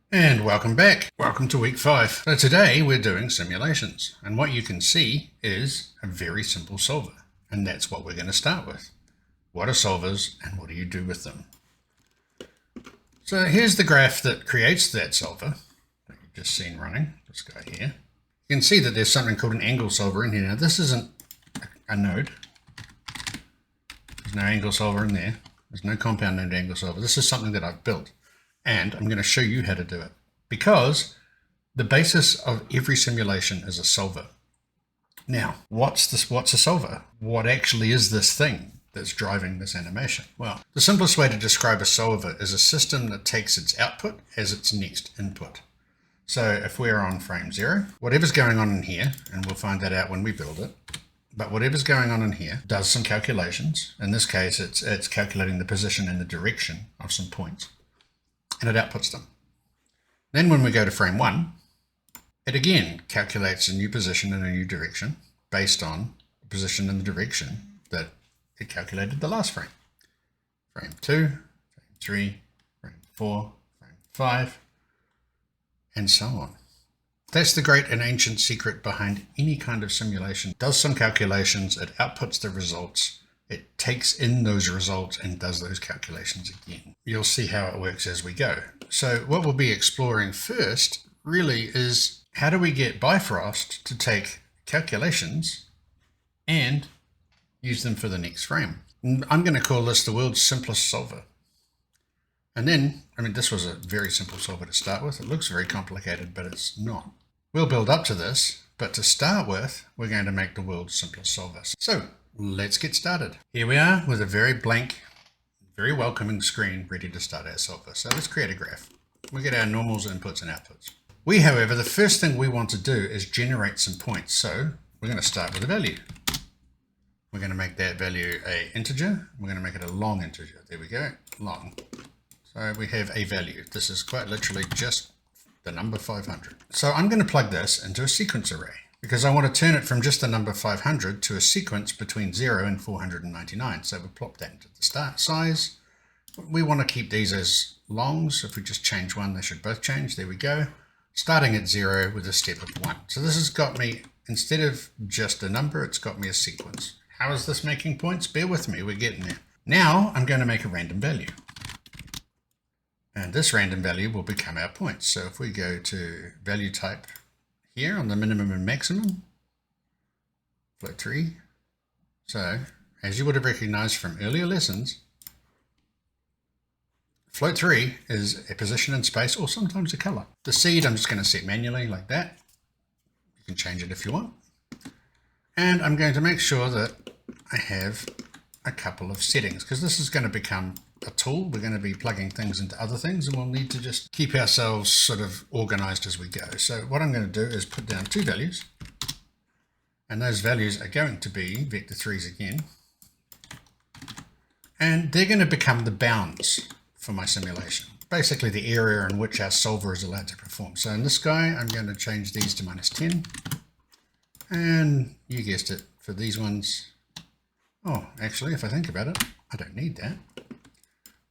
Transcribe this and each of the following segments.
And welcome back. Welcome to week 5. So today we're doing simulations, and what you can see is a very simple solver, and that's what we're going to start with. What are solvers and what do you do with them? So here's the graph that creates that solver that you've just seen running, this guy here. You can see that there's something called an angle solver in here. Now this isn't a node. There's no angle solver in there. There's no compound named angle solver. This is something that I've built. And I'm going to show you how to do it, because the basis of every simulation is a solver. Now, what's a solver? What actually is this thing that's driving this animation? Well, the simplest way to describe a solver is a system that takes its output as its next input. So if we're on frame 0, whatever's going on in here, and we'll find that out when we build it, but whatever's going on in here does some calculations. In this case, it's calculating the position and the direction of some points, and it outputs them. Then when we go to frame 1, it again calculates a new position and a new direction based on the position and the direction that it calculated the last frame. Frame 2, frame 3, frame 4, frame 5, and so on. That's the great and ancient secret behind any kind of simulation. It does some calculations, it outputs the results, it takes in those results and does those calculations again. You'll see how it works as we go. So what we'll be exploring first really is, how do we get Bifrost to take calculations and use them for the next frame? And I'm going to call this the world's simplest solver. And then, this was a very simple solver to start with. It looks very complicated, but it's not. We'll build up to this, but to start with, we're going to make the world's simplest solver. So let's get started. Here we are with a very blank, very welcoming screen ready to start our solver. So let's create a graph. We get our normals, inputs, and outputs. However, the first thing we want to do is generate some points. So we're going to start with a value. We're going to make that value an integer. We're going to make it a long integer. There we go, long. So we have a value. This is quite literally just the number 500. So I'm going to plug this into a sequence array, because I want to turn it from just the number 500 to a sequence between 0 and 499. So we plop that into the start size. We want to keep these as longs. If we just change one, they should both change. There we go. Starting at 0 with a step of 1. So this has got me, instead of just a number, it's got me a sequence. How is this making points? Bear with me, we're getting there. Now I'm going to make a random value. And this random value will become our points. So if we go to value type here on the minimum and maximum, float 3. So as you would have recognized from earlier lessons, float 3 is a position in space, or sometimes a color. The seed I'm just going to set manually like that. You can change it if you want. And I'm going to make sure that I have a couple of settings, because this is going to become a tool. We're going to be plugging things into other things, and we'll need to just keep ourselves sort of organized as we go. So what I'm going to do is put down 2 values, and those values are going to be vector 3s again, and they're going to become the bounds for my simulation, basically the area in which our solver is allowed to perform. So in this guy, I'm going to change these to -10, and you guessed it, for these ones, oh, actually, if I think about it, I don't need that.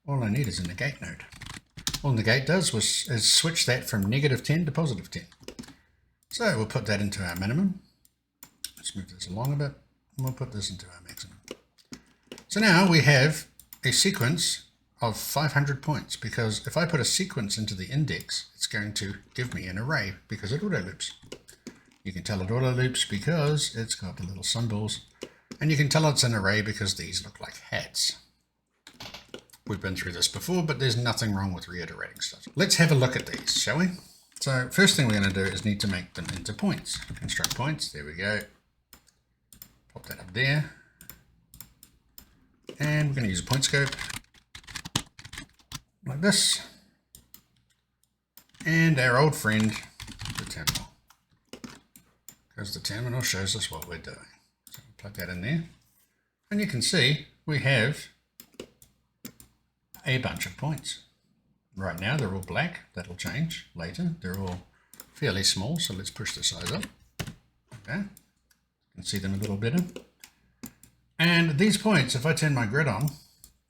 All I need is a negate node. All negate does is switch that from -10 to +10. So we'll put that into our minimum. Let's move this along a bit, and we'll put this into our maximum. So now we have a sequence of 500 points, because if I put a sequence into the index, it's going to give me an array, because it auto loops. You can tell it auto loops because it's got the little symbols, and you can tell it's an array because these look like hats. We've been through this before, but there's nothing wrong with reiterating stuff. Let's have a look at these, shall we? So first thing we're going to do is need to make them into points. Construct points, there we go. Pop that up there. And we're going to use a point scope, like this. And our old friend, the terminal. Because the terminal shows us what we're doing. So we'll plug that in there. And you can see we have a bunch of points. Right now they're all black. That'll change later. They're all fairly small, so let's push the size up. Okay, you can see them a little better. And these points, if I turn my grid on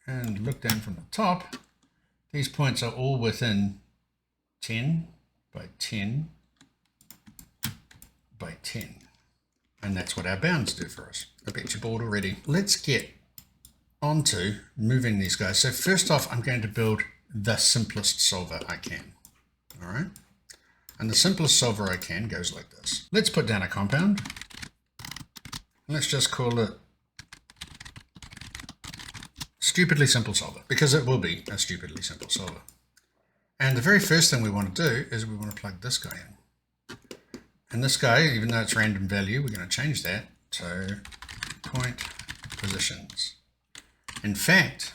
and look down from the top, these points are all within 10 by 10 by 10. And that's what our bounds do for us. I bet you're bored already. Let's get onto moving these guys. So first off, I'm going to build the simplest solver I can. All right. And the simplest solver I can goes like this. Let's put down a compound. Let's just call it stupidly simple solver, because it will be a stupidly simple solver. And the very first thing we want to do is we want to plug this guy in. And this guy, even though it's random value, we're going to change that to point positions. In fact,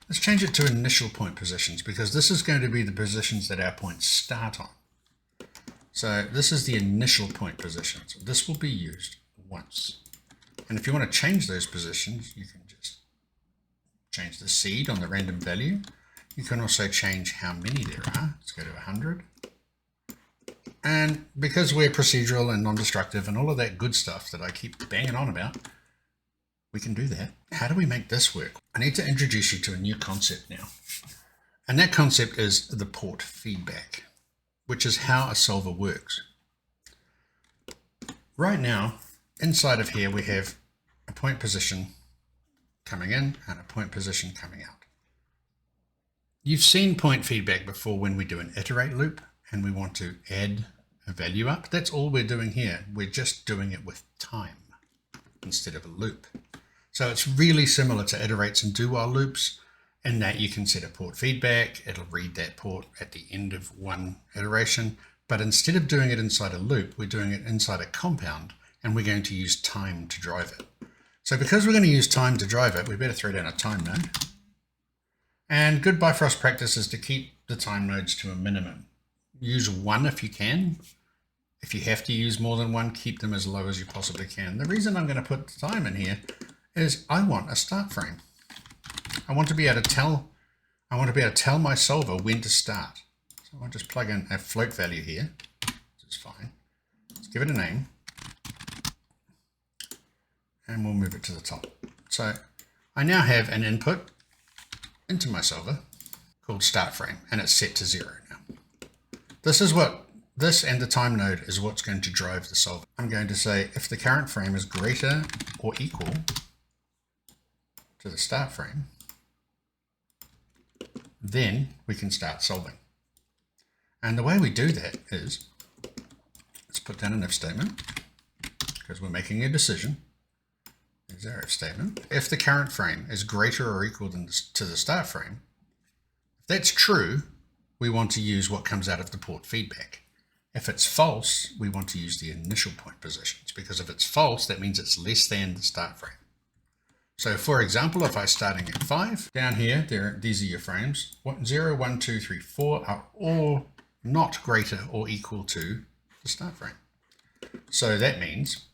let's change it to initial point positions, because this is going to be the positions that our points start on. So this is the initial point position. So this will be used once. And if you want to change those positions, you can just change the seed on the random value. You can also change how many there are. Let's go to 100. And because we're procedural and non-destructive and all of that good stuff that I keep banging on about, we can do that. How do we make this work? I need to introduce you to a new concept now. And that concept is the port feedback, which is how a solver works. Right now, inside of here, we have a point position coming in and a point position coming out. You've seen point feedback before when we do an iterate loop and we want to add a value up. That's all we're doing here. We're just doing it with time instead of a loop. So it's really similar to iterates and do while loops in that you can set a port feedback. It'll read that port at the end of one iteration. But instead of doing it inside a loop, we're doing it inside a compound, and we're going to use time to drive it. So because we're going to use time to drive it, we better throw down a time node. And good Bifrost practice is to keep the time nodes to a minimum. Use one if you can. If you have to use more than one, keep them as low as you possibly can. The reason I'm going to put the time in here is I want a start frame. I want to be able to tell my solver when to start. So I'll just plug in a float value here, which is fine. Let's give it a name. And we'll move it to the top. So I now have an input into my solver called start frame, and it's set to 0 now. This and the time node is what's going to drive the solver. I'm going to say if the current frame is greater or equal to the start frame, then we can start solving. And the way we do that is, let's put down an if statement, because we're making a decision. There's our if statement. If the current frame is greater or equal to the start frame, if that's true, we want to use what comes out of the port feedback. If it's false, we want to use the initial point positions, because if it's false, that means it's less than the start frame. So for example, if I'm starting at 5, down here, these are your frames. 0, 1, 2, 3, 4 are all not greater or equal to the start frame. So that means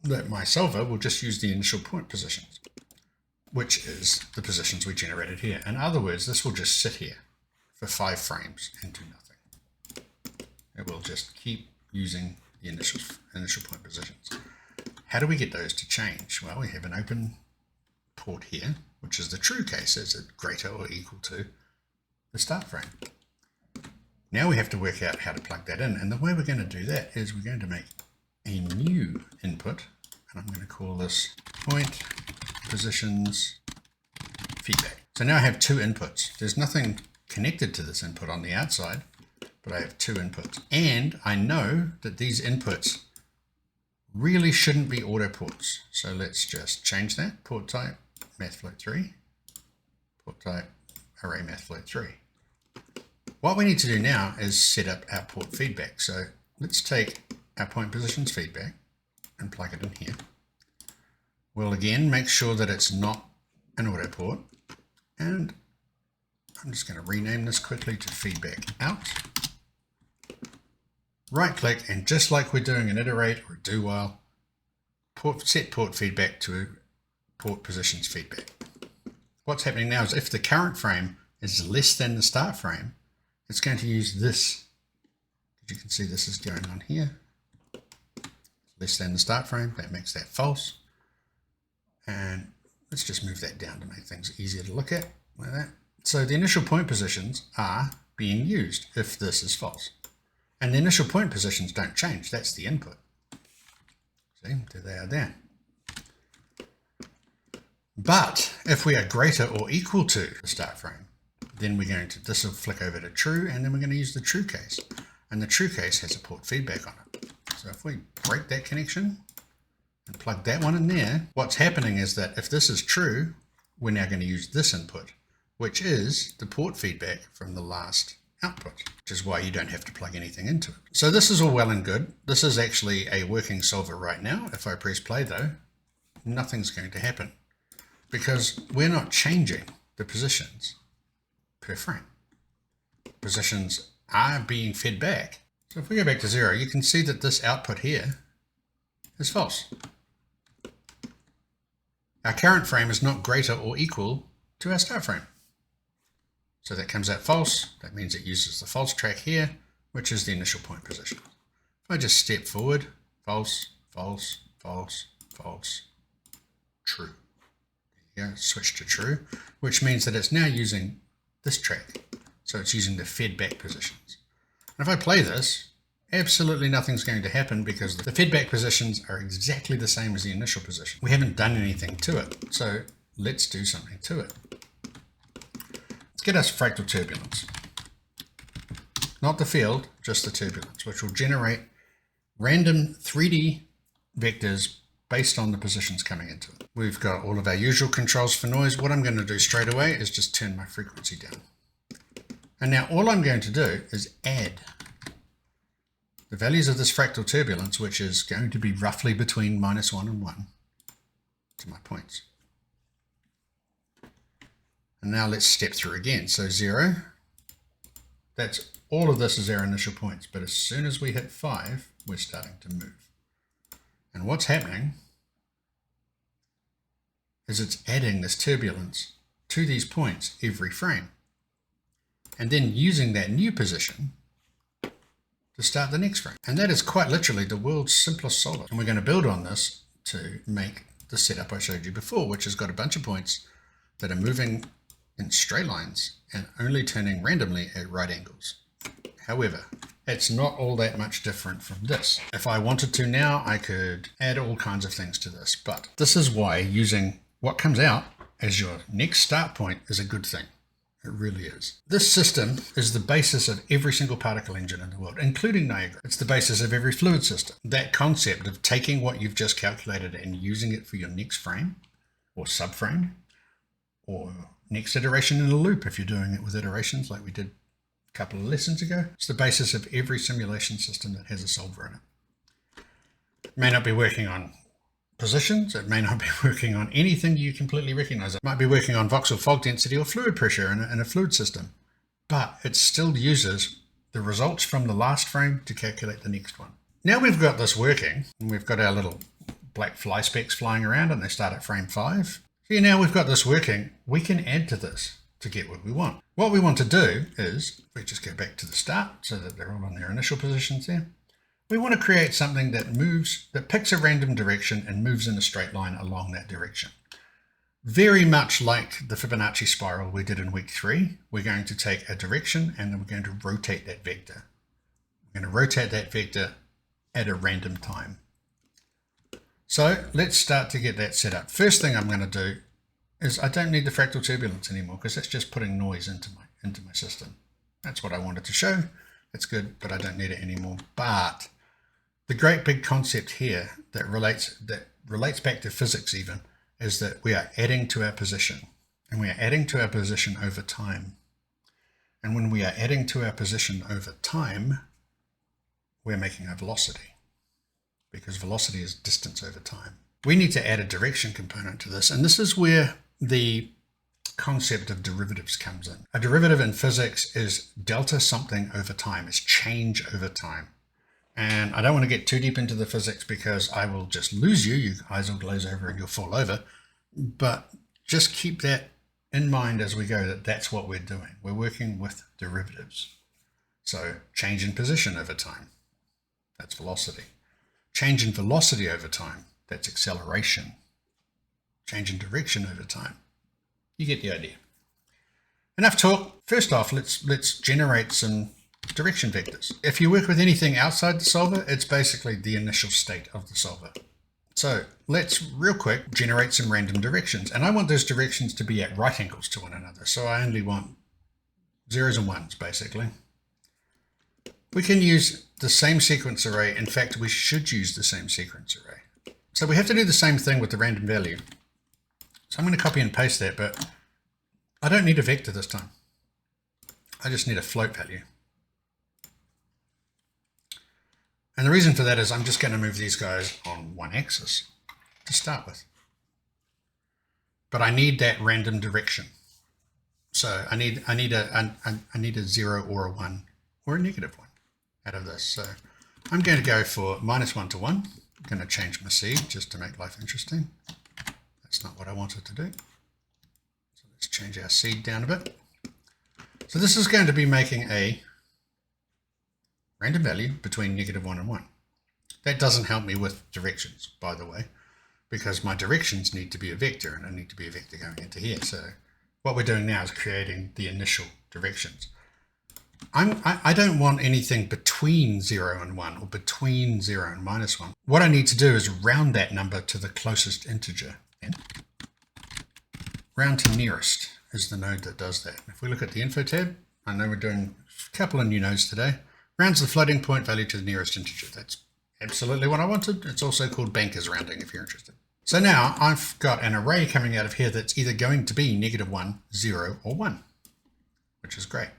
that my solver will just use the initial point positions, which is the positions we generated here. In other words, this will just sit here for 5 frames and do nothing. It will just keep using the initial point positions. How do we get those to change? Well, we have an open port here, which is the true case. Is it greater or equal to the start frame? Now we have to work out how to plug that in. And the way we're going to do that is we're going to make a new input, and I'm going to call this point positions feedback. So now I have 2 inputs. There's nothing connected to this input on the outside, but I have 2 inputs. And I know that these inputs really shouldn't be auto ports. So let's just change that. Port type, mathfloat3. Port type, array mathfloat3. What we need to do now is set up our port feedback. So let's take our point positions feedback and plug it in here. We'll again make sure that it's not an auto port. And I'm just going to rename this quickly to feedback out. Right click, and just like we're doing an iterate or a do while, set port feedback to port positions feedback. What's happening now is if the current frame is less than the start frame, it's going to use this. As you can see, this is going on here. Less than the start frame, that makes that false. And let's just move that down to make things easier to look at like that. So the initial point positions are being used if this is false. And the initial point positions don't change. That's the input. See, there they are there. But if we are greater or equal to the start frame, then this will flick over to true, and then we're going to use the true case. And the true case has a port feedback on it. So if we break that connection and plug that one in there, what's happening is that if this is true, we're now going to use this input, which is the port feedback from the last output, which is why you don't have to plug anything into it. So this is all well and good. This is actually a working solver right now. If I press play though, nothing's going to happen because we're not changing the positions per frame. Positions are being fed back. So if we go back to 0, you can see that this output here is false. Our current frame is not greater or equal to our start frame. So that comes out false. That means it uses the false track here, which is the initial point position. If I just step forward, false, false, false, false, true. There you go, switch to true, which means that it's now using this track. So it's using the fed back positions. And if I play this, absolutely nothing's going to happen because the feedback positions are exactly the same as the initial position. We haven't done anything to it. So let's do something to it. Let's get us fractal turbulence. Not the field, just the turbulence, which will generate random 3D vectors based on the positions coming into it. We've got all of our usual controls for noise. What I'm going to do straight away is just turn my frequency down. And now all I'm going to do is add the values of this fractal turbulence, which is going to be roughly between -1 and 1, to my points. And now let's step through again. So 0, that's all of this is our initial points. But as soon as we hit 5, we're starting to move. And what's happening is it's adding this turbulence to these points every frame. And then using that new position to start the next frame. And that is quite literally the world's simplest solver. And we're going to build on this to make the setup I showed you before, which has got a bunch of points that are moving in straight lines and only turning randomly at right angles. However, it's not all that much different from this. If I wanted to now, I could add all kinds of things to this, but this is why using what comes out as your next start point is a good thing. It really is. This system is the basis of every single particle engine in the world, including Niagara. It's the basis of every fluid system. That concept of taking what you've just calculated and using it for your next frame or subframe or next iteration in a loop, if you're doing it with iterations like we did a couple of lessons ago, it's the basis of every simulation system that has a solver in it. It may not be working on positions, it may not be working on anything you completely recognize. It might be working on voxel fog density or fluid pressure in a fluid system, but it still uses the results from the last frame to calculate the next one. Now we've got this working, and we've got our little black fly specks flying around, and they start at frame 5. So now we've got this working, we can add to this to get what we want. What we want to do is, if we just go back to the start so that they're all on their initial positions there, we want to create something that moves, that picks a random direction and moves in a straight line along that direction. Very much like the Fibonacci spiral we did in week 3, we're going to take a direction and then we're going to rotate that vector. We're going to rotate that vector at a random time. So let's start to get that set up. First thing I'm going to do is I don't need the fractal turbulence anymore because that's just putting noise into my system. That's what I wanted to show. It's good, but I don't need it anymore. But the great big concept here that relates back to physics even is that we are adding to our position, and we are adding to our position over time. And when we are adding to our position over time, we're making a velocity, because velocity is distance over time. We need to add a direction component to this, and this is where the concept of derivatives comes in. A derivative in physics is delta something over time, is change over time. And I don't want to get too deep into the physics because I will just lose you. Your eyes will glaze over and you'll fall over. But just keep that in mind as we go, that that's what we're doing. We're working with derivatives. So change in position over time, that's velocity. Change in velocity over time, that's acceleration. Change in direction over time. You get the idea. enough talk. First off, let's generate some direction vectors. If you work with anything outside the solver, it's basically the initial state of the solver. So let's real quick generate some random directions. And I want those directions to be at right angles to one another. So I only want zeros and ones, basically. We can use the same sequence array. In fact, we should use the same sequence array. So we have to do the same thing with the random value. So I'm going to copy and paste that, but I don't need a vector this time. I just need a float value. And the reason for that is I'm just going to move these guys on one axis to start with. But I need that random direction. So I need a 0 or a 1 or a negative 1 out of this. So I'm going to go for -1 to 1. I'm going to change my seed just to make life interesting. That's not what I wanted to do. So let's change our seed down a bit. So this is going to be making a random value between -1 and 1. That doesn't help me with directions, by the way, because my directions need to be a vector, and I need to be a vector going into here. So what we're doing now is creating the initial directions. I don't want anything between 0 and 1 or between 0 and -1. What I need to do is round that number to the closest integer. And round to nearest is the node that does that. If we look at the info tab, I know we're doing a couple of new nodes today. Rounds the floating point value to the nearest integer. That's absolutely what I wanted. It's also called bankers rounding if you're interested. So now I've got an array coming out of here that's either going to be -1, 0, or 1, which is great.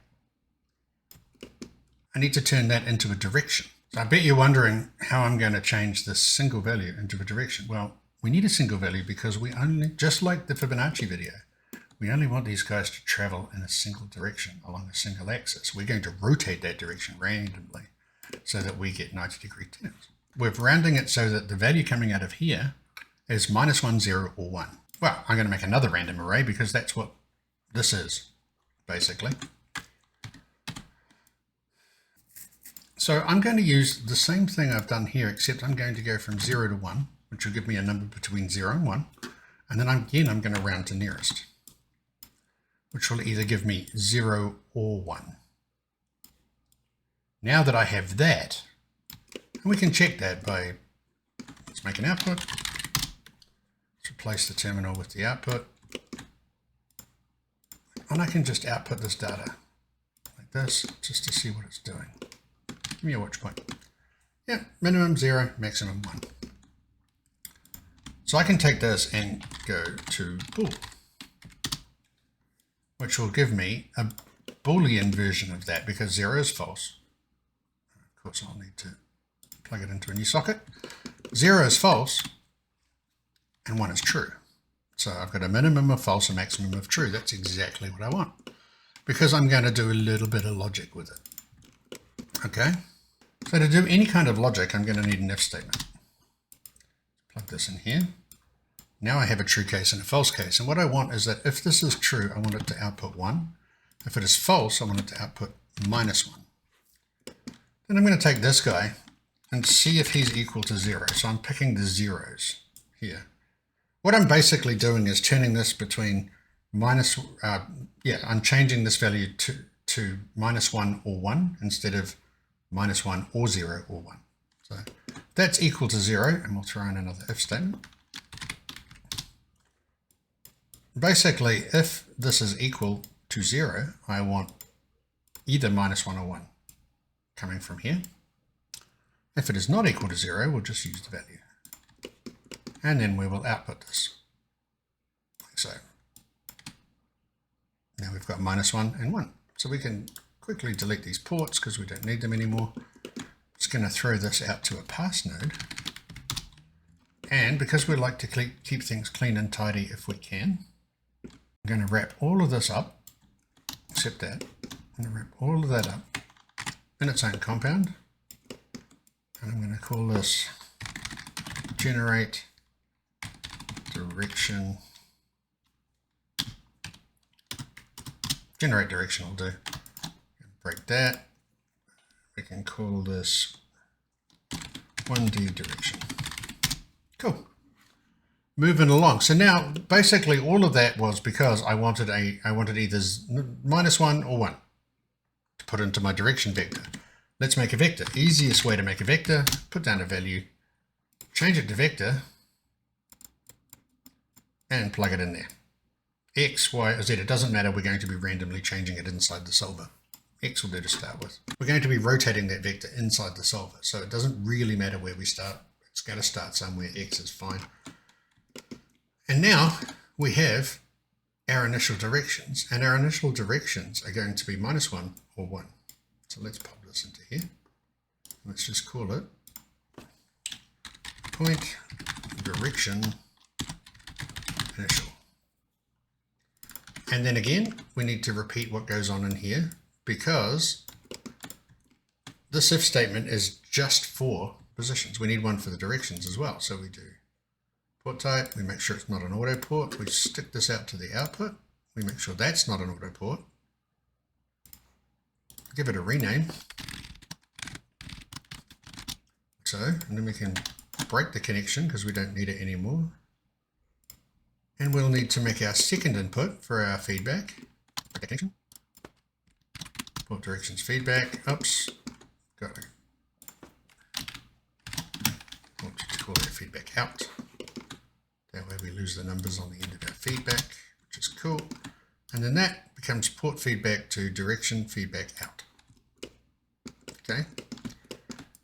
I need to turn that into a direction. So I bet you're wondering how I'm going to change this single value into a direction. Well, we need a single value because we only, just like the Fibonacci video, we only want these guys to travel in a single direction along a single axis. We're going to rotate that direction randomly so that we get 90-degree turns. We're rounding it so that the value coming out of here is -1, 0, or 1. Well, I'm going to make another random array because that's what this is, basically. So I'm going to use the same thing I've done here, except I'm going to go from 0 to 1, which will give me a number between 0 and 1. And then again, I'm going to round to nearest, which will either give me 0 or 1. Now that I have that, and we can check that by, let's make an output. Let's replace the terminal with the output. And I can just output this data like this, just to see what it's doing. Give me a watch point. Yeah, minimum 0, maximum 1. So I can take this and go to bool, which will give me a Boolean version of that because 0 is false. Of course, I'll need to plug it into a new socket. 0 is false and 1 is true. So I've got a minimum of false, a maximum of true. That's exactly what I want because I'm going to do a little bit of logic with it. Okay, so to do any kind of logic, I'm going to need an if statement. Plug this in here. Now I have a true case and a false case. And what I want is that if this is true, I want it to output 1. If it is false, I want it to output -1. Then I'm going to take this guy and see if he's equal to 0. So I'm picking the zeros here. What I'm basically doing is turning this between I'm changing this value to -1 or 1 instead of -1 or 0 or 1. So that's equal to 0, and we'll throw in another if statement. Basically, if this is equal to 0, I want either -1 or 1 coming from here. If it is not equal to 0, we'll just use the value. And then we will output this, like so. Now we've got -1 and 1. So we can quickly delete these ports because we don't need them anymore. Just going to throw this out to a pass node. And because we like to keep things clean and tidy if we can, I'm going to wrap all of this up, except that. I'm going to wrap all of that up in its own compound. And I'm going to call this generate direction. Generate direction will do. Break that. We can call this 1D direction. Cool. moving along. So now basically all of that was because I wanted either -1 or 1 to put into my direction vector. Let's make a vector. Easiest way to make a vector, put down a value, change it to vector, and plug it in there. X, Y, or Z, it doesn't matter. We're going to be randomly changing it inside the solver. X will do to start with. We're going to be rotating that vector inside the solver, so it doesn't really matter where we start. It's got to start somewhere. X is fine. And now we have our initial directions, and our initial directions are going to be -1 or 1. So let's pop this into here. Let's just call it point direction initial. And then again, we need to repeat what goes on in here, because this if statement is just for positions. We need one for the directions as well. So we do port type, we make sure it's not an auto port, we stick this out to the output, we make sure that's not an auto port, give it a rename, so, and then we can break the connection because we don't need it anymore. And we'll need to make our second input for our feedback. Port directions feedback. Oops, got it. We'll just call that feedback out. That way we lose the numbers on the end of our feedback, which is cool. And then that becomes port feedback to direction feedback out. Okay.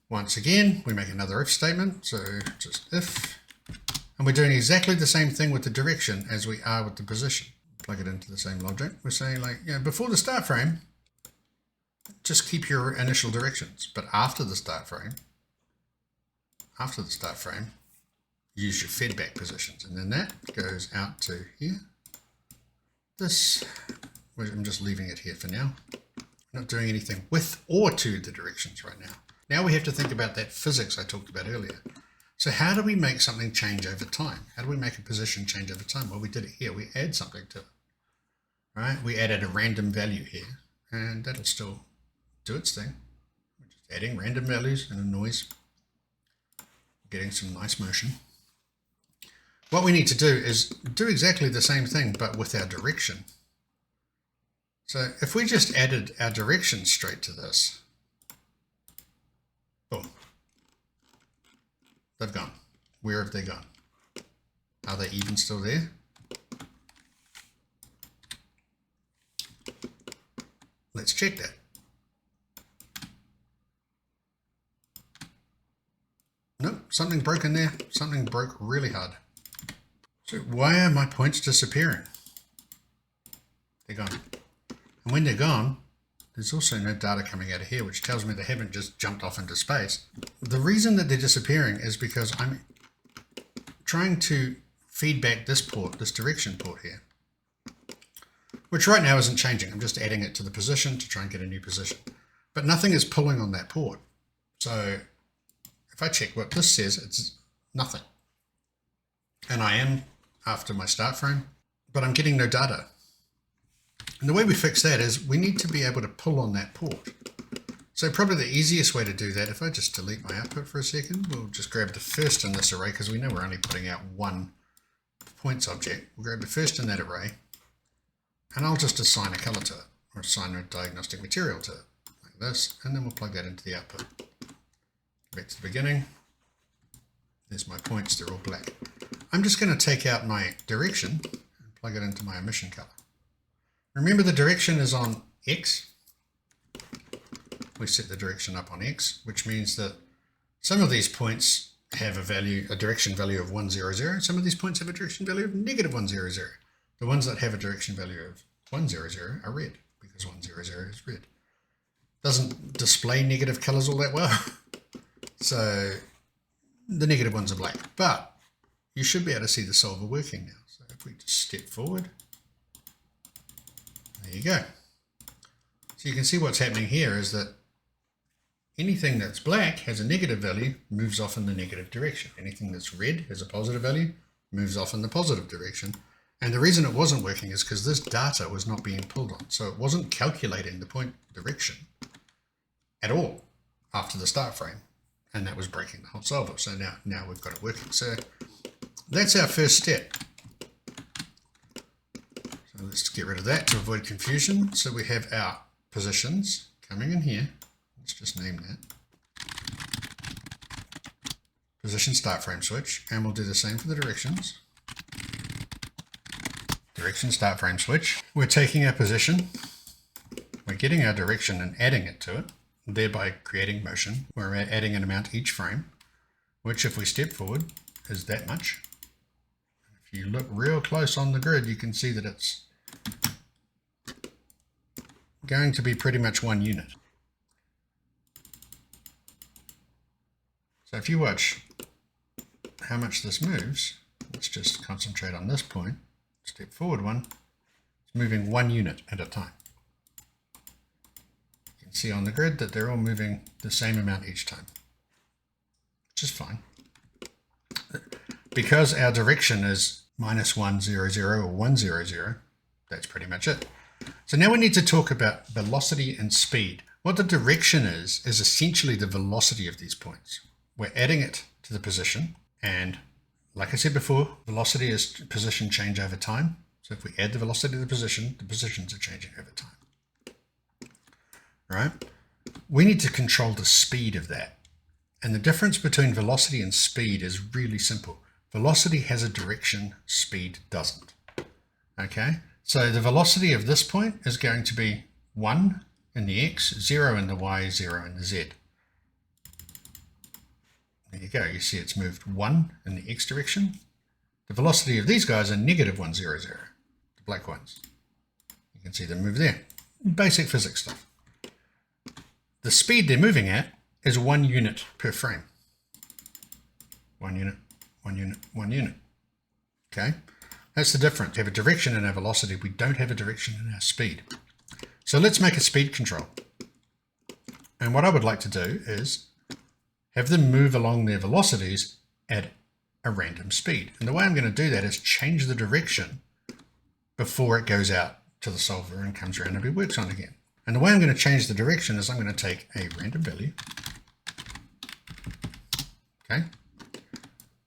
Once again, we make another if statement. So just if. And we're doing exactly the same thing with the direction as we are with the position. Plug it into the same logic. We're saying, like, you know, before the start frame, just keep your initial directions. But after the start frame, use your feedback positions. And then that goes out to here. This, I'm just leaving it here for now. I'm not doing anything with or to the directions right now. Now we have to think about that physics I talked about earlier. So how do we make something change over time? How do we make a position change over time? Well, we did it here. We add something to it, right? We added a random value here, and that'll still do its thing. We're just adding random values and a noise, getting some nice motion. What we need to do is do exactly the same thing, but with our direction. So if we just added our direction straight to this, boom. They've gone. Where have they gone? Are they even still there? Let's check that. Nope, something broke in there. Something broke really hard. So why are my points disappearing? They're gone. And when they're gone, there's also no data coming out of here, which tells me they haven't just jumped off into space. The reason that they're disappearing is because I'm trying to feedback this port, this direction port here, which right now isn't changing. I'm just adding it to the position to try and get a new position. But nothing is pulling on that port. So if I check what this says, it's nothing. And I am after my start frame, but I'm getting no data. And the way we fix that is we need to be able to pull on that port. So probably the easiest way to do that, if I just delete my output for a second, we'll just grab the first in this array because we know we're only putting out one points object. We'll grab the first in that array and I'll just assign a color to it or assign a diagnostic material to it like this. And then we'll plug that into the output. Back to the beginning. There's my points, they're all black. I'm just going to take out my direction and plug it into my emission color. Remember the direction is on X. We set the direction up on X, which means that some of these points have a direction value of 100. Some of these points have a direction value of -100. The ones that have a direction value of 100 are red because 100 is red. Doesn't display negative colors all that well. So the negative ones are black, but you should be able to see the solver working now. So if we just step forward, there you go. So you can see what's happening here is that anything that's black has a negative value, moves off in the negative direction. Anything that's red has a positive value, moves off in the positive direction. And the reason it wasn't working is because this data was not being pulled on. So it wasn't calculating the point direction at all after the start frame. And that was breaking the whole solver. So now we've got it working. So that's our first step. So let's get rid of that to avoid confusion. So we have our positions coming in here. Let's just name that. Position start frame switch, and we'll do the same for the directions. Direction start frame switch. We're taking our position, we're getting our direction and adding it to it, thereby creating motion. We're adding an amount each frame, which if we step forward is that much. If you look real close on the grid, you can see that it's going to be pretty much 1 unit. So if you watch how much this moves, let's just concentrate on this point, step forward one, it's moving 1 unit at a time. You can see on the grid that they're all moving the same amount each time, which is fine. Because our direction is -100 or 100, that's pretty much it. So now we need to talk about velocity and speed. What the direction is essentially the velocity of these points. We're adding it to the position, and like I said before, velocity is position change over time. So if we add the velocity to the positions are changing over time. Right? We need to control the speed of that. And the difference between velocity and speed is really simple. Velocity has a direction, speed doesn't. Okay? So the velocity of this point is going to be 1 in the x, 0 in the y, 0 in the z. There you go. You see it's moved 1 in the x direction. The velocity of these guys are -100, the black ones. You can see them move there. Basic physics stuff. The speed they're moving at is 1 unit per frame. 1 unit, 1 unit, 1 unit. Okay? That's the difference. We have a direction in our velocity. We don't have a direction in our speed. So let's make a speed control. And what I would like to do is have them move along their velocities at a random speed. And the way I'm going to do that is change the direction before it goes out to the solver and comes around and works on again. And the way I'm going to change the direction is I'm going to take a random value. Okay.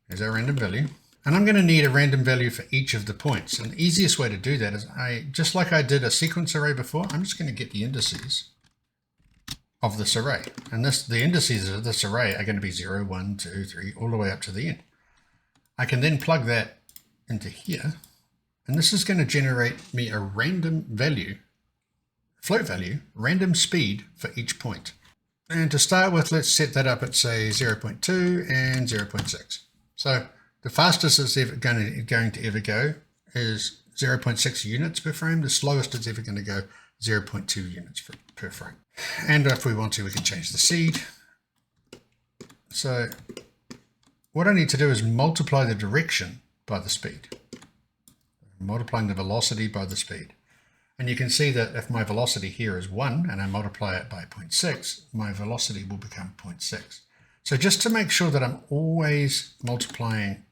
Here's our random value. And I'm going to need a random value for each of the points. And the easiest way to do that is just like I did a sequence array before, I'm just going to get the indices of this array. And the indices of this array are going to be 0, 1, 2, 3, all the way up to the end. I can then plug that into here, and this is going to generate me a random value, float value, random speed for each point. And to start with, let's set that up at say 0.2 and 0.6. So the fastest it's ever going to ever go is 0.6 units per frame. The slowest it's ever going to go 0.2 units per frame. And if we want to, we can change the seed. So what I need to do is multiply the direction by the speed. Multiplying the velocity by the speed. And you can see that if my velocity here is 1 and I multiply it by 0.6, my velocity will become 0.6. So just to make sure that I'm always multiplying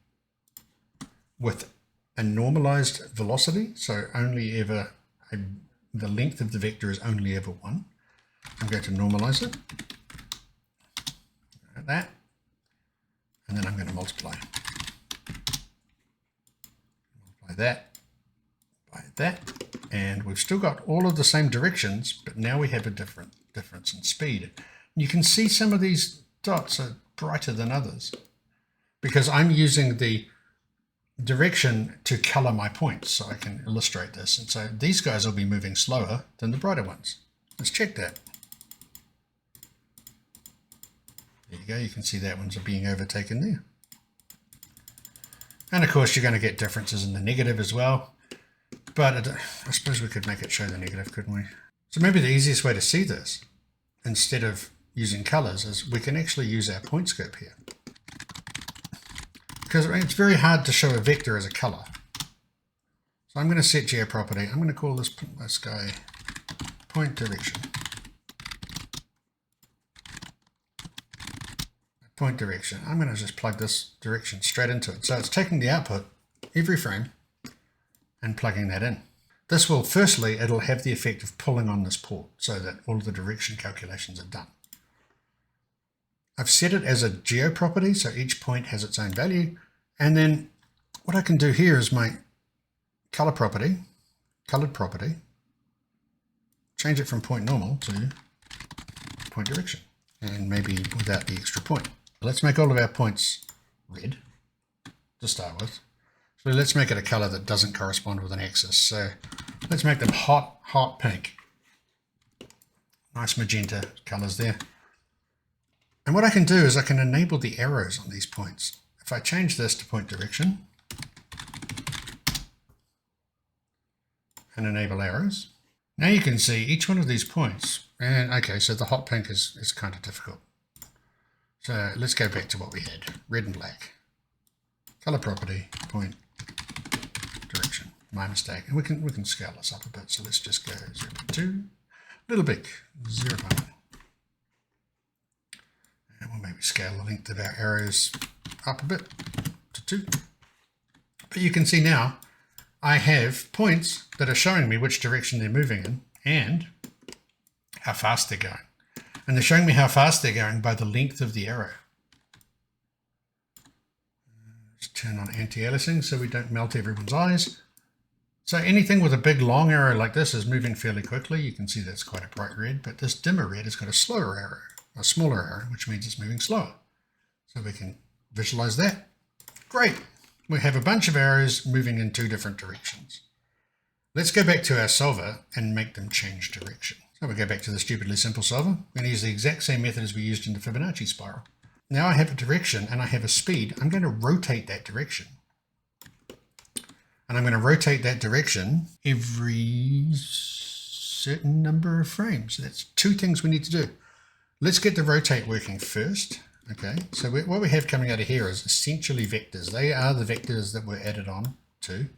with a normalized velocity, so only ever the length of the vector is only ever 1. I'm going to normalize it, like that, and then I'm going to multiply that by that, and we've still got all of the same directions, but now we have a difference in speed. You can see some of these dots are brighter than others because I'm using the direction to color my points, so I can illustrate this. And so these guys will be moving slower than the brighter ones. Let's check that. There you go, you can see that ones are being overtaken there. And of course you're going to get differences in the negative as well, but I suppose we could make it show the negative, couldn't we? So maybe the easiest way to see this, instead of using colors, is we can actually use our point scope here. Because it's very hard to show a vector as a color. So I'm going to set geoproperty. I'm going to call this guy point direction. Point direction. I'm going to just plug this direction straight into it. So it's taking the output every frame and plugging that in. This will, firstly, it'll have the effect of pulling on this port so that all of the direction calculations are done. I've set it as a geo property, so each point has its own value. And then what I can do here is my colored property, change it from point normal to point direction, and maybe without the extra point. Let's make all of our points red to start with. So let's make it a color that doesn't correspond with an axis. So let's make them hot pink. Nice magenta colors there. And what I can do is I can enable the arrows on these points. If I change this to point direction and enable arrows, now you can see each one of these points. And okay, so the hot pink is kind of difficult. So let's go back to what we had, red and black. Color property, point direction, my mistake. And we can scale this up a bit. So let's just go 0.2, little big, 0.1. And we'll maybe scale the length of our arrows up a bit to 2. But you can see now I have points that are showing me which direction they're moving in and how fast they're going. And they're showing me how fast they're going by the length of the arrow. Let's turn on anti-aliasing so we don't melt everyone's eyes. So anything with a big long arrow like this is moving fairly quickly. You can see that's quite a bright red, but this dimmer red has got a slower arrow, a smaller arrow, which means it's moving slower. So we can visualize that. Great. We have a bunch of arrows moving in 2 different directions. Let's go back to our solver and make them change direction. So we go back to the stupidly simple solver. We're going to use the exact same method as we used in the Fibonacci spiral. Now I have a direction and I have a speed. I'm going to rotate that direction. And I'm going to rotate that direction every certain number of frames. That's 2 things we need to do. Let's get the rotate working first. Okay, so what we have coming out of here is essentially vectors. They are the vectors that were added on to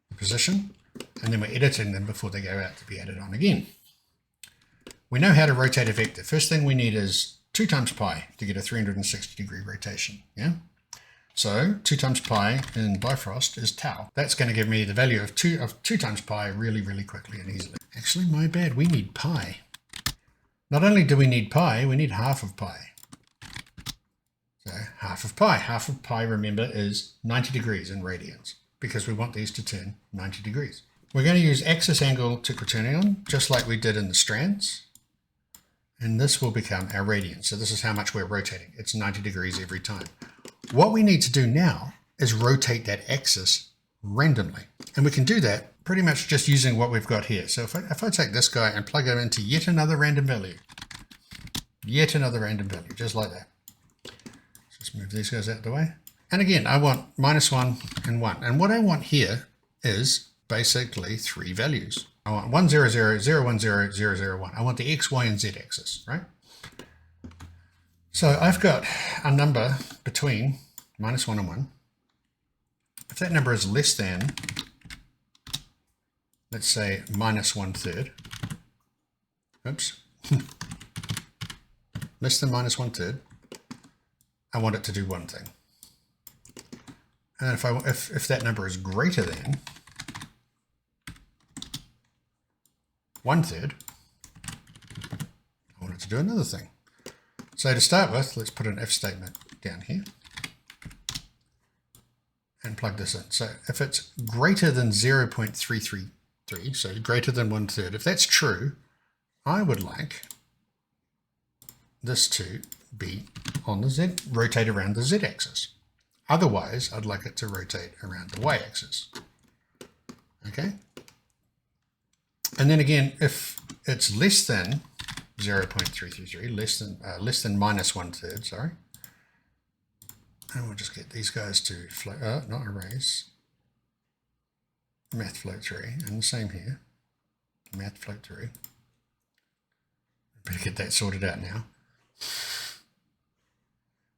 the position, and then we're editing them before they go out to be added on again. We know how to rotate a vector. First thing we need is 2 times pi to get a 360-degree rotation. Yeah. So 2 times pi in Bifrost is tau. That's going to give me the value of 2 times pi really quickly and easily. Actually, my bad. We need pi. Not only do we need pi, we need half of pi. So half of pi, remember, is 90 degrees in radians, because we want these to turn 90 degrees. We're going to use axis angle to quaternion, just like we did in the strands. And this will become our radian. So this is how much we're rotating. It's 90 degrees every time. What we need to do now is rotate that axis randomly. And we can do that pretty much just using what we've got here. So if I take this guy and plug it into yet another random value, just like that. Just move these guys out of the way. And again, I want -1 and 1. And what I want here is basically 3 values. I want 1, 0, 0, 0, 1, 0, 0, 0, 1. I want the X, Y, and Z axis, right? So I've got a number between -1 and 1. If that number is less than, let's say, -1/3. Oops. Less than -1/3. I want it to do one thing. And if that number is greater than 1/3, I want it to do another thing. So to start with, let's put an if statement down here and plug this in. So if it's greater than 0.333, so greater than 1/3, if that's true, I would like this to be on the Z, rotate around the Z axis. Otherwise, I'd like it to rotate around the Y axis. Okay. And then again, if it's less than 0.333, less than -1/3, sorry. And we'll just get these guys to float, not erase, math float through, and the same here, math float through. Better get that sorted out now.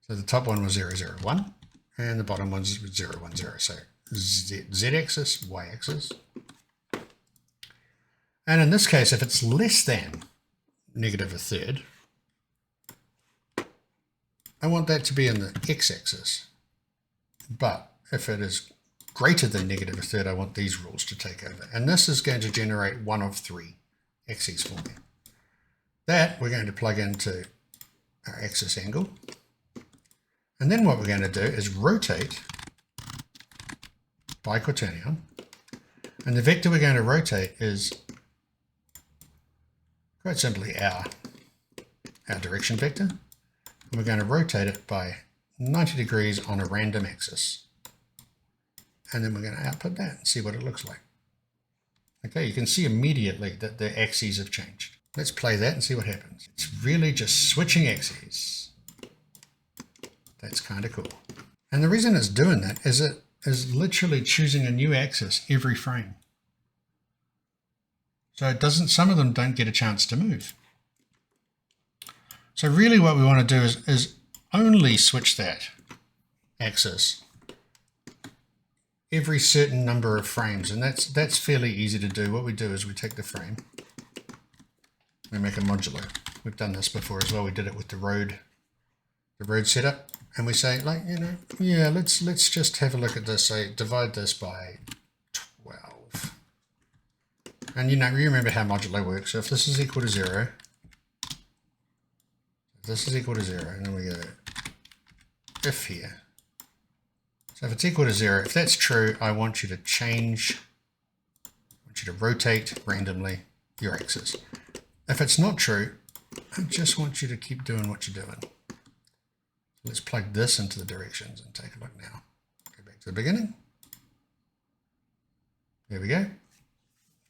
So the top one was 0, 0, 1, and the bottom one's 0, 1, 0. So Z axis, Y axis. And in this case, if it's less than -1/3, I want that to be in the X axis. But if it is greater than -1/3, I want these rules to take over. And this is going to generate one of 3 axes for me. That we're going to plug into our axis angle. And then what we're going to do is rotate biquaternion. And the vector we're going to rotate is quite simply our direction vector. And we're going to rotate it by 90 degrees on a random axis. And then we're going to output that and see what it looks like. Okay, you can see immediately that the axes have changed. Let's play that and see what happens. It's really just switching axes. That's kind of cool. And the reason it's doing that is it is literally choosing a new axis every frame. So it doesn't, some of them don't get a chance to move. So really what we want to do is only switch that axis every certain number of frames, and that's fairly easy to do. What we do is we take the frame, we make a modulo. We've done this before as well. We did it with the road setup, and we say, like, you know, yeah, let's just have a look at this. Say divide this by 12, and you remember how modulo works. So if this is equal to 0, this is equal to 0, and then we go if here. So if it's equal to 0, if that's true, I want you to rotate randomly your axis. If it's not true, I just want you to keep doing what you're doing. Let's plug this into the directions and take a look now. Go back to the beginning. There we go.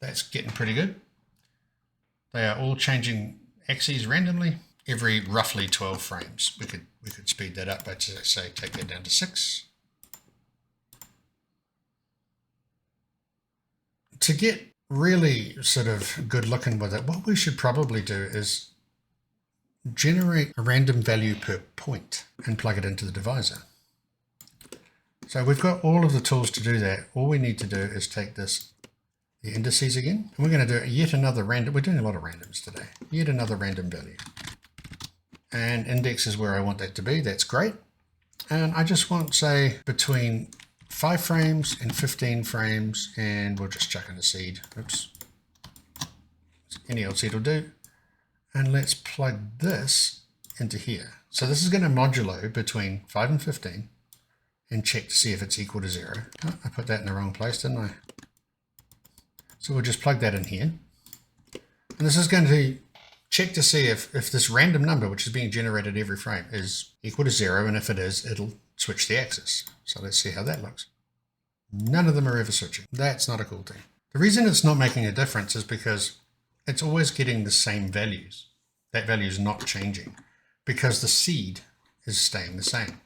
That's getting pretty good. They are all changing axes randomly every roughly 12 frames. We could speed that up by, say, take that down to 6. To get really sort of good looking with it, what we should probably do is generate a random value per point and plug it into the divisor. So we've got all of the tools to do that. All we need to do is take the indices again, and we're going to do yet another random. We're doing a lot of randoms today. Yet another random value. And index is where I want that to be. That's great. And I just want, say, between 5 frames and 15 frames, and we'll just chuck in a seed. Oops. Any old seed will do. And let's plug this into here. So this is going to modulo between 5 and 15 and check to see if it's equal to 0. Oh, I put that in the wrong place, didn't I? So we'll just plug that in here. And this is going to check to see if this random number, which is being generated every frame, is equal to 0. And if it is, it'll switch the axis. So let's see how that looks. None of them are ever switching. That's not a cool thing. The reason it's not making a difference is because it's always getting the same values. That value is not changing because the seed is staying the same.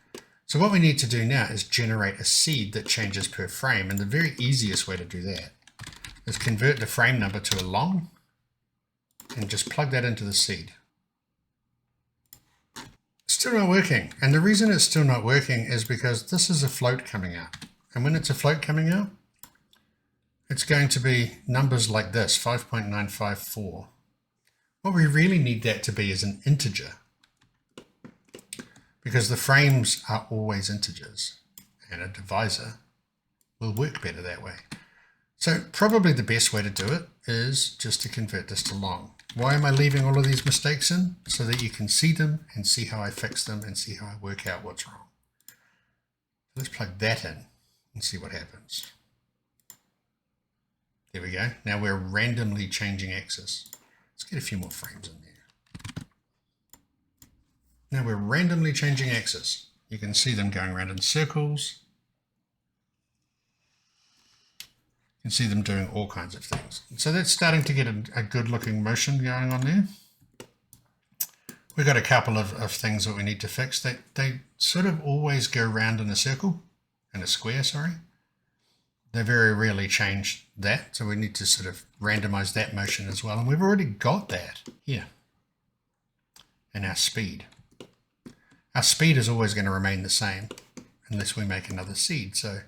So what we need to do now is generate a seed that changes per frame. And the very easiest way to do that is convert the frame number to a long and just plug that into the seed. Still not working. And the reason it's still not working is because this is a float coming out. And when it's a float coming out, it's going to be numbers like this, 5.954. What we really need that to be is an integer, because the frames are always integers, and a divisor will work better that way. So probably the best way to do it is just to convert this to long. Why am I leaving all of these mistakes in? So that you can see them and see how I fix them and see how I work out what's wrong. Let's plug that in and see what happens. There we go. Now we're randomly changing axis. Let's get a few more frames in there. Now we're randomly changing axis. You can see them going around in circles. You can see them doing all kinds of things. So that's starting to get a good looking motion going on there. We've got a couple of things that we need to fix. They sort of always go round in a circle, in a square, sorry. They very rarely change that, so we need to sort of randomize that motion as well. And we've already got that here in our speed. Our speed is always going to remain the same unless we make another seed. So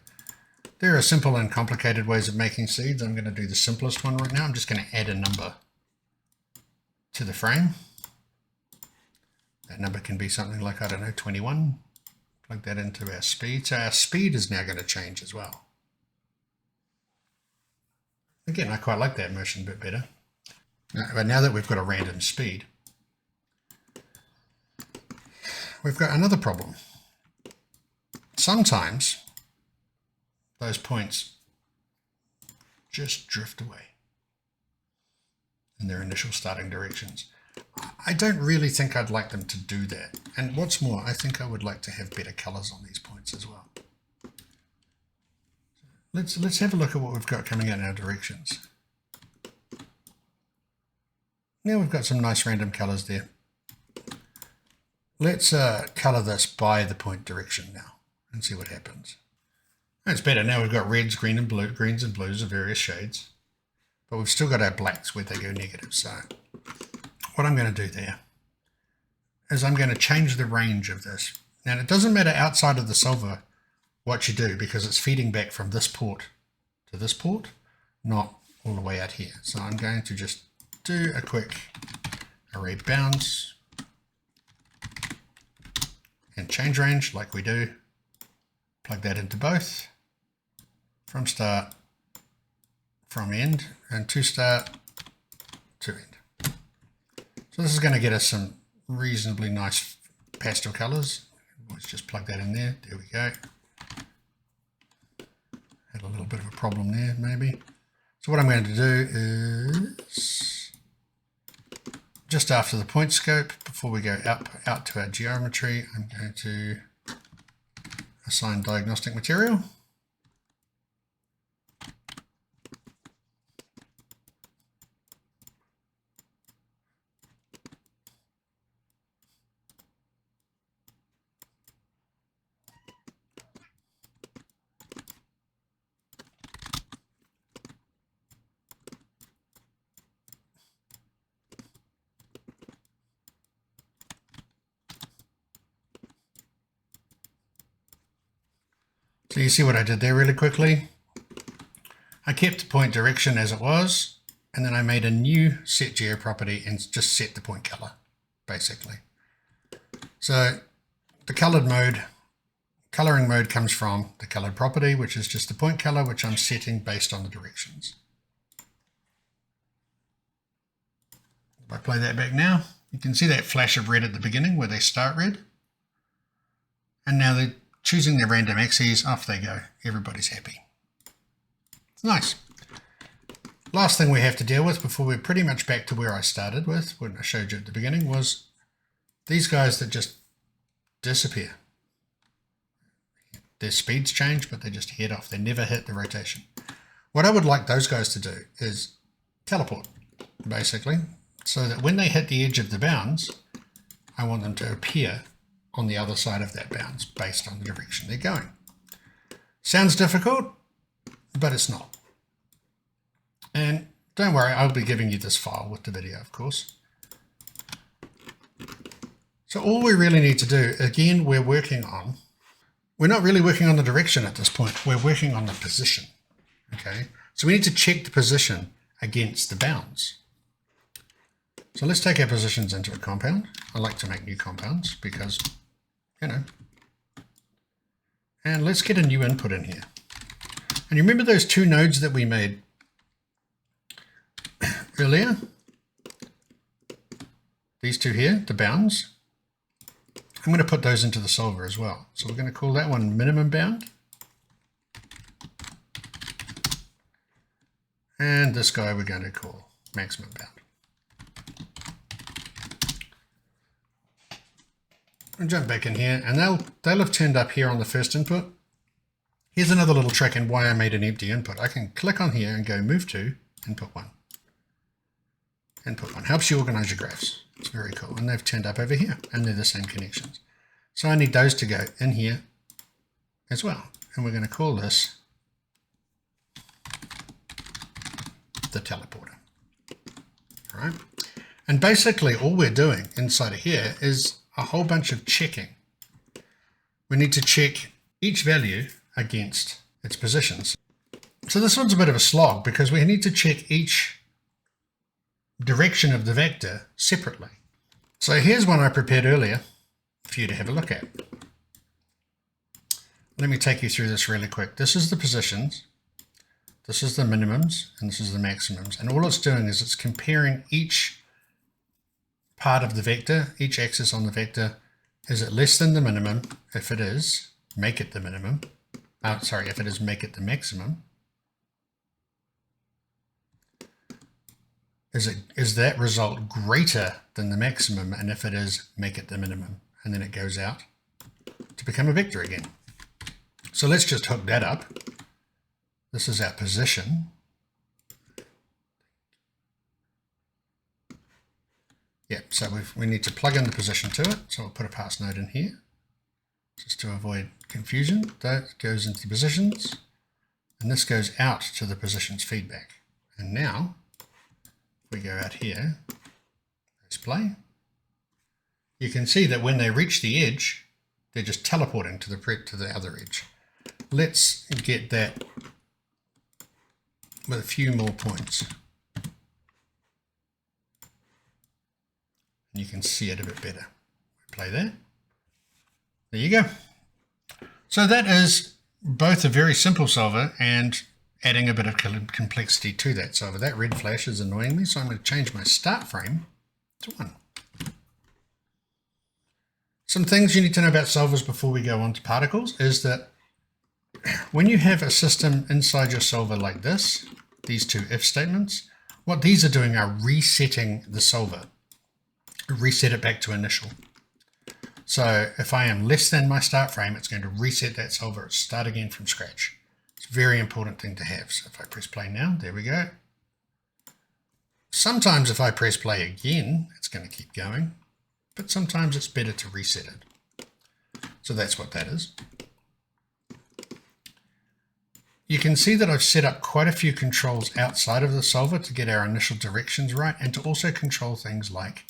there are simple and complicated ways of making seeds. I'm going to do the simplest one right now. I'm just going to add a number to the frame. That number can be something like, I don't know, 21. Plug that into our speed. So our speed is now going to change as well. Again, I quite like that motion a bit better. But now that we've got a random speed, we've got another problem. Sometimes those points just drift away in their initial starting directions. I don't really think I'd like them to do that. And what's more, I think I would like to have better colors on these points as well. Let's have a look at what we've got coming out in our directions. Now we've got some nice random colors there. Let's color this by the point direction now and see what happens. That's better. Now we've got reds, greens and blues of various shades, but we've still got our blacks where they go negative. So what I'm going to do there is I'm going to change the range of this. Now it doesn't matter outside of the solver what you do, because it's feeding back from this port to this port, not all the way out here. So I'm going to just do a quick array bounds and change range like we do. Plug that into both, from start, from end, and to start, to end. So this is going to get us some reasonably nice pastel colors. Let's just plug that in there. There we go. Had a little bit of a problem there, maybe. So what I'm going to do is, just after the point scope, before we go out to our geometry, I'm going to assign diagnostic material. So you see what I did there really quickly? I kept the point direction as it was, and then I made a new set geo property and just set the point color, basically. So the coloring mode comes from the colored property, which is just the point color, which I'm setting based on the directions. If I play that back now, you can see that flash of red at the beginning where they start red. And now they're choosing their random axes, off they go. Everybody's happy. It's nice. Last thing we have to deal with before we're pretty much back to where I started with, when I showed you at the beginning, was these guys that just disappear. Their speeds change, but they just head off. They never hit the rotation. What I would like those guys to do is teleport, basically, so that when they hit the edge of the bounds, I want them to appear on the other side of that bounds based on the direction they're going. Sounds difficult, but it's not. And don't worry, I'll be giving you this file with the video, of course. So all we really need to do, again, we're not really working on the direction at this point, we're working on the position, okay? So we need to check the position against the bounds. So let's take our positions into a compound. I like to make new compounds because, you know. And let's get a new input in here. And you remember those two nodes that we made earlier? These two here, the bounds. I'm going to put those into the solver as well. So we're going to call that one minimum bound. And this guy we're going to call maximum bound. I'll jump back in here, and they'll have turned up here on the first input. Here's another little trick in why I made an empty input. I can click on here and go move to input 1. Input 1 helps you organize your graphs. It's very cool. And they've turned up over here, and they're the same connections. So I need those to go in here as well. And we're going to call this the teleporter. All right. And basically all we're doing inside of here is a whole bunch of checking. We need to check each value against its positions. So this one's a bit of a slog because we need to check each direction of the vector separately. So here's one I prepared earlier for you to have a look at. Let me take you through this really quick. This is the positions, this is the minimums, and this is the maximums. And all it's doing is it's comparing each part of the vector, each axis on the vector. Is it less than the minimum? If it is, make it the minimum. if it is make it the maximum, is that result greater than the maximum? And if it is, make it the minimum. And then it goes out to become a vector again. So let's just hook that up. This is our position. Yeah, so we need to plug in the position to it. So we'll put a pass node in here just to avoid confusion. That goes into the positions, and this goes out to the positions feedback. And now we go out here, display. You can see that when they reach the edge, they're just teleporting to the other edge. Let's get that with a few more points. You can see it a bit better. Play that. There you go. So that is both a very simple solver and adding a bit of complexity to that solver. That red flash is annoying me, so I'm going to change my start frame to 1. Some things you need to know about solvers before we go on to particles is that when you have a system inside your solver like this, these two if statements, what these are doing are resetting the solver. Reset it back to initial. So if I am less than my start frame, it's going to reset that solver, start again from scratch. It's a very important thing to have. So if I press play now, there we go. Sometimes if I press play again, it's going to keep going, but sometimes it's better to reset it. So that's what that is. You can see that I've set up quite a few controls outside of the solver to get our initial directions right and to also control things like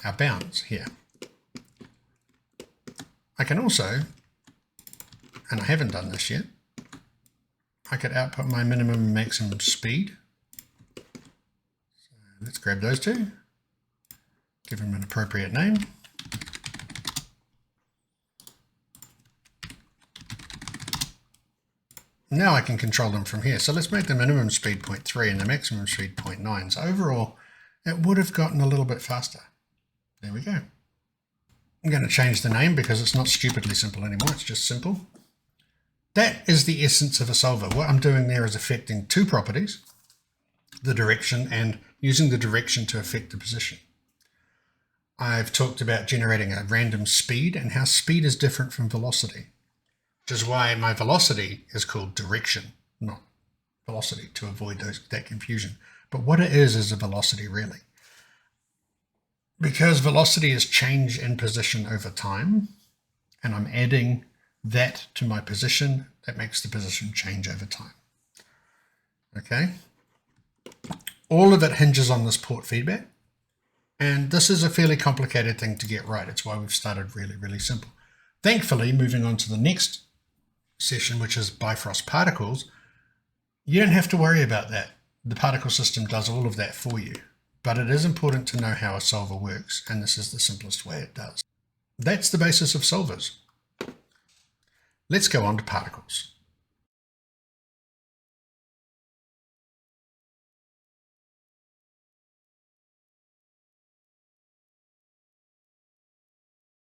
our bounds here. I can also, and I haven't done this yet, I could output my minimum and maximum speed. So let's grab those two, give them an appropriate name. Now I can control them from here. So let's make the minimum speed 0.3 and the maximum speed 0.9. So overall, it would have gotten a little bit faster. There we go. I'm going to change the name because it's not stupidly simple anymore. It's just simple. That is the essence of a solver. What I'm doing there is affecting two properties, the direction and using the direction to affect the position. I've talked about generating a random speed and how speed is different from velocity, which is why my velocity is called direction, not velocity, to avoid that confusion. But what it is a velocity really. Because velocity is change in position over time, and I'm adding that to my position, that makes the position change over time. Okay? All of it hinges on this port feedback, and this is a fairly complicated thing to get right. It's why we've started really, really simple. Thankfully, moving on to the next session, which is Bifrost particles, you don't have to worry about that. The particle system does all of that for you. But it is important to know how a solver works, and this is the simplest way it does. That's the basis of solvers. Let's go on to particles.